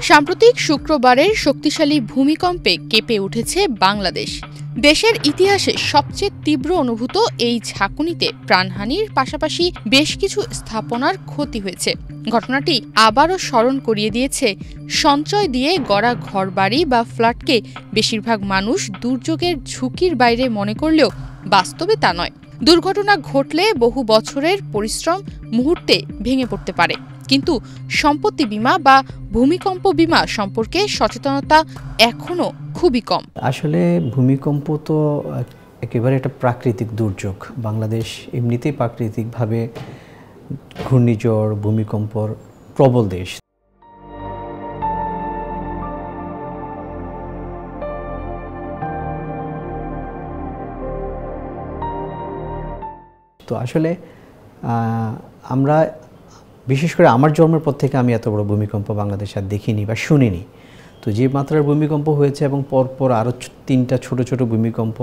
সাম্প্রতিক শুক্রবারের শক্তিশালী ভূমিকম্পে কেঁপে উঠেছে বাংলাদেশ। দেশের ইতিহাসে সবচেয়ে তীব্র অনুভূত এই ঝাঁকুনিতে প্রাণহানির পাশাপাশি বেশ কিছু স্থাপনার ক্ষতি হয়েছে। ঘটনাটি আবারও স্মরণ করিয়ে দিয়েছে সঞ্চয় দিয়ে গড়া ঘরবাড়ি বা ফ্ল্যাটকে বেশিরভাগ মানুষ দুর্যোগের ঝুঁকির বাইরে মনে করলেও বাস্তবে তা নয়। দুর্ঘটনা ঘটলে বহু বছরের পরিশ্রম মুহূর্তে ভেঙে পড়তে পারে, কিন্তু সম্পত্তি বীমা বা ভূমিকম্প বীমা সম্পর্কে সচেতনতা এখনো খুবই কম। আসলে ভূমিকম্প তো একেবারে একটা প্রাকৃতিক দুর্যোগ। বাংলাদেশ এমনিতেই প্রাকৃতিকভাবে ঘূর্ণিঝড় ভূমিকম্পর প্রবল দেশ। তো আসলে আমরা বিশেষ করে আমার জন্মের পর থেকে আমি এত বড় ভূমিকম্প বাংলাদেশে আর দেখিনি বা শুনিনি। তো যে মাত্রার ভূমিকম্প হয়েছে এবং পরপর আরও 3টা ছোট ছোট ভূমিকম্প,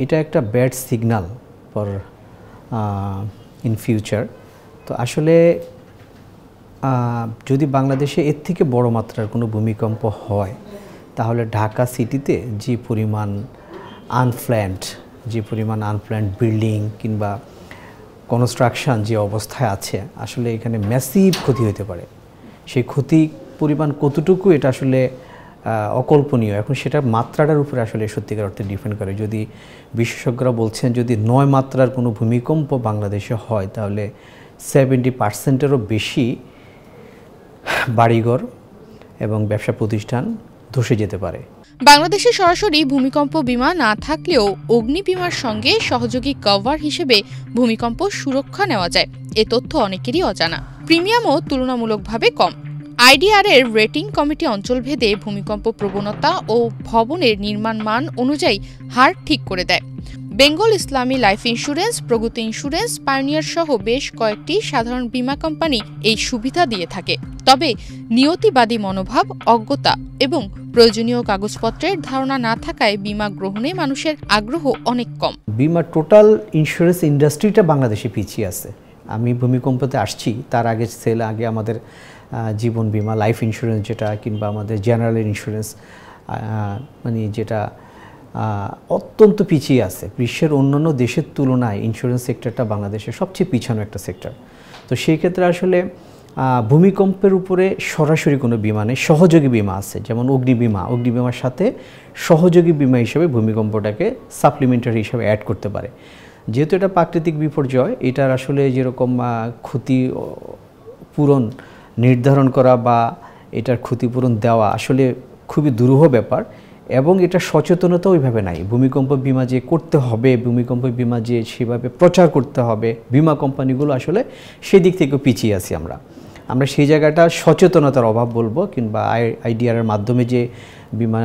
এটা একটা bad signal for in future. তো আসলে যদি বাংলাদেশে এর থেকে বড় মাত্রার কোনো ভূমিকম্প হয়, তাহলে ঢাকা সিটিতে যে পরিমাণ আনপ্ল্যান্ড বিল্ডিং কিংবা কনস্ট্রাকশন যে অবস্থায় আছে, আসলে এখানে ম্যাসিভ ক্ষতি হতে পারে। সেই ক্ষতি পরিমাণ কতটুকু, এটা আসলে অকল্পনীয়। এখন সেটা মাত্রাটার উপরে আসলে সত্যিকার অর্থে ডিপেন্ড করে। যদি বিশেষজ্ঞরা বলছেন যদি 9 মাত্রার কোনো ভূমিকম্প বাংলাদেশে হয়, তাহলে 70%-এরও বেশি বাড়িঘর এবং ব্যবসা প্রতিষ্ঠান ধসে যেতে পারে। বাংলাদেশে সরাসরি ভূমিকম্প বীমা না থাকলেও অগ্নি বীমার সঙ্গে সহযোগী কভার হিসেবে ভূমিকম্প সুরক্ষা নেওয়া যায়, এ তথ্য অনেকেরই অজানা। প্রিমিয়ামও তুলনামূলকভাবে কম। আইডিআর এর রেটিং কমিটি অঞ্চলভেদে ভূমিকম্প প্রবণতা ও ভবনের নির্মাণ মান অনুযায়ী হার ঠিক করে দেয়। বেঙ্গল ইসলামী লাইফ ইন্স্যুরেন্স, প্রগতি ইন্স্যুরেন্স, পায়োনিয়ার সহ বেশ কয়েকটি সাধারণ বীমা কোম্পানি এই সুবিধা দিয়ে থাকে। তবে নিয়তিবাদী মনোভাব, অজ্ঞতা এবং প্রয়োজনীয় কাগজপত্রের ধারণা না থাকায় বীমা গ্রহণে মানুষের আগ্রহ অনেক কম। বীমা টোটাল ইন্স্যুরেন্স ইন্ডাস্ট্রিটা বাংলাদেশে পিছিয়ে আছে। আমি ভূমিকম্পতে আসছি, তার আগে আমাদের জীবন বীমা, লাইফ ইন্স্যুরেন্স যেটা, কিংবা আমাদের জেনারেল ইন্স্যুরেন্স, মানে যেটা অত্যন্ত পিছিয়ে আছে। বিশ্বের অন্যান্য দেশের তুলনায় ইন্স্যুরেন্স সেক্টরটা বাংলাদেশের সবচেয়ে পিছানো একটা সেক্টর। তো সেই ক্ষেত্রে আসলে ভূমিকম্পের উপরে সরাসরি কোনো বিমা নেই, সহযোগী বিমা আছে, যেমন অগ্নিবীমার সাথে সহযোগী বিমা হিসেবে ভূমিকম্পটাকে সাপ্লিমেন্টারি হিসেবে অ্যাড করতে পারে। যেহেতু এটা প্রাকৃতিক বিপর্যয়, এটার আসলে যেরকম ক্ষতি পূরণ নির্ধারণ করা বা এটার ক্ষতিপূরণ দেওয়া আসলে খুবই দুরূহ ব্যাপার, এবং এটা সচেতনতা ওইভাবে নাই। ভূমিকম্প বিমা যে করতে হবে, ভূমিকম্প বিমা যে সেভাবে প্রচার করতে হবে, বিমা কোম্পানিগুলো আসলে সেদিক থেকে পিছিয়ে আছি আমরা সেই জায়গাটা সচেতনতার অভাব বলবো, কিংবা আইডিআর এর মাধ্যমে যে বিমা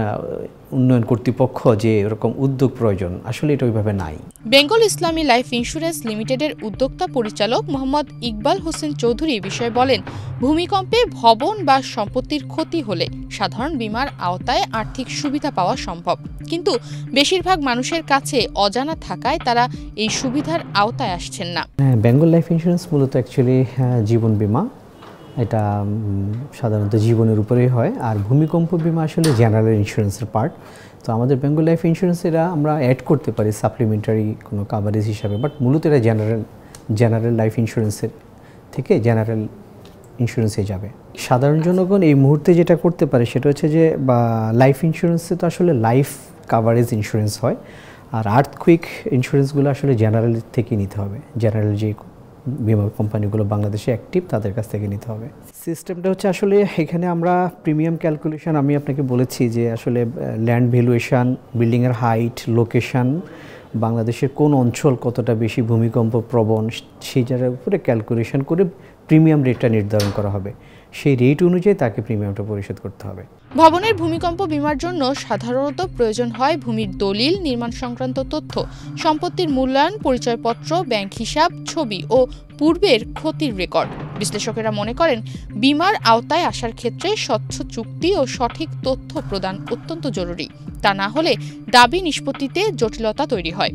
উন্নয়ন কর্তৃপক্ষ যে এরকম উদ্যোগ প্রয়োজন, আসলে এটা ওইভাবে নাই। বেঙ্গল ইসলামী লাইফ ইন্স্যুরেন্স লিমিটেডের উদ্যোক্তা পরিচালক মোহাম্মদ ইকবাল হোসেন চৌধুরী এই বিষয়ে বলেন, ভূমিকম্পে ভবন বা সম্পত্তির ক্ষতি হলে সাধারণ বীমার আওতায় আর্থিক সুবিধা পাওয়া সম্ভব, কিন্তু বেশিরভাগ মানুষের কাছে অজানা থাকায় তারা এই সুবিধার আওতায় আসছেন না। বেঙ্গল লাইফ ইন্স্যুরেন্স মূলত অ্যাকচুয়ালি জীবন বীমা, এটা সাধারণত জীবনের উপরেই হয়, আর ভূমিকম্প বীমা আসলে জেনারেল ইন্স্যুরেন্সের পার্ট। তো আমাদের বেঙ্গল লাইফ ইন্স্যুরেন্স এরা আমরা অ্যাড করতে পারি সাপ্লিমেন্টারি কোনো কাভারেজ হিসাবে, বাট মূলত এটা জেনারেল লাইফ ইন্স্যুরেন্সের থেকে জেনারেল ইন্স্যুরেন্সে যাবে। সাধারণ জনগণ এই মুহূর্তে যেটা করতে পারে সেটা হচ্ছে যে লাইফ ইন্স্যুরেন্সে তো আসলে লাইফ কাভারেজ ইন্স্যুরেন্স হয়, আর আর্থকুইক ইন্স্যুরেন্সগুলো আসলে জেনারেল থেকে নিতে হবে। জেনারেল যে বিমা কোম্পানিগুলো বাংলাদেশে অ্যাক্টিভ, তাদের কাছ থেকে নিতে হবে। সিস্টেমটা হচ্ছে আসলে এখানে আমরা প্রিমিয়াম ক্যালকুলেশন, আমি আপনাকে বলেছি যে আসলে ল্যান্ড ভ্যালুয়েশন, বিল্ডিংয়ের হাইট, লোকেশন, বাংলাদেশের কোন অঞ্চল কতটা বেশি ভূমিকম্প প্রবণ, সেই জায়গার উপরে ক্যালকুলেশন করে প্রিমিয়াম রেটটা নির্ধারণ করা হবে। সেই রেট অনুযায়ী তাকে প্রিমিয়ামটা পরিশোধ করতে হবে। ভবনের ভূমিকম্প বীমার জন্য সাধারণত প্রয়োজন হয় ভূমির দলিল, নির্মাণ সংক্রান্ত তথ্য, সম্পত্তির মূল্যায়ন, পরিচয়পত্র, ব্যাংক হিসাব, ছবি ও পূর্বের ক্ষতির রেকর্ড। বিশ্লেষকেরা মনে করেন, বীমার আওতায় আসার ক্ষেত্রে স্বচ্ছ চুক্তি ও সঠিক তথ্য প্রদান অত্যন্ত জরুরি। তা না হলে দাবি নিষ্পত্তিতে জটিলতা তৈরি হয়।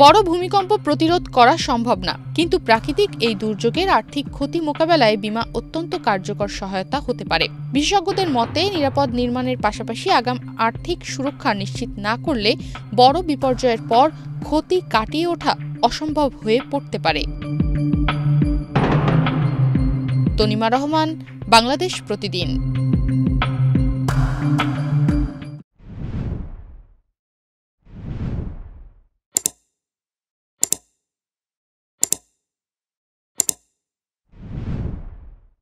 বড় ভূমিকম্প প্রতিরোধ করা সম্ভব না, কিন্তু প্রাকৃতিক এই দুর্যোগের আর্থিক ক্ষতি মোকাবেলায় বীমা অত্যন্ত কার্যকর সহায়তা হতে পারে। বিশেষজ্ঞদের মতে নিরাপদ নির্মাণের পাশাপাশি আগাম আর্থিক সুরক্ষা নিশ্চিত না করলে বড় বিপর্যয়ের পর ক্ষতি কাটিয়ে ওঠা অসম্ভব হয়ে পড়তে পারে। তনিমা রহমান, বাংলাদেশ প্রতিদিন।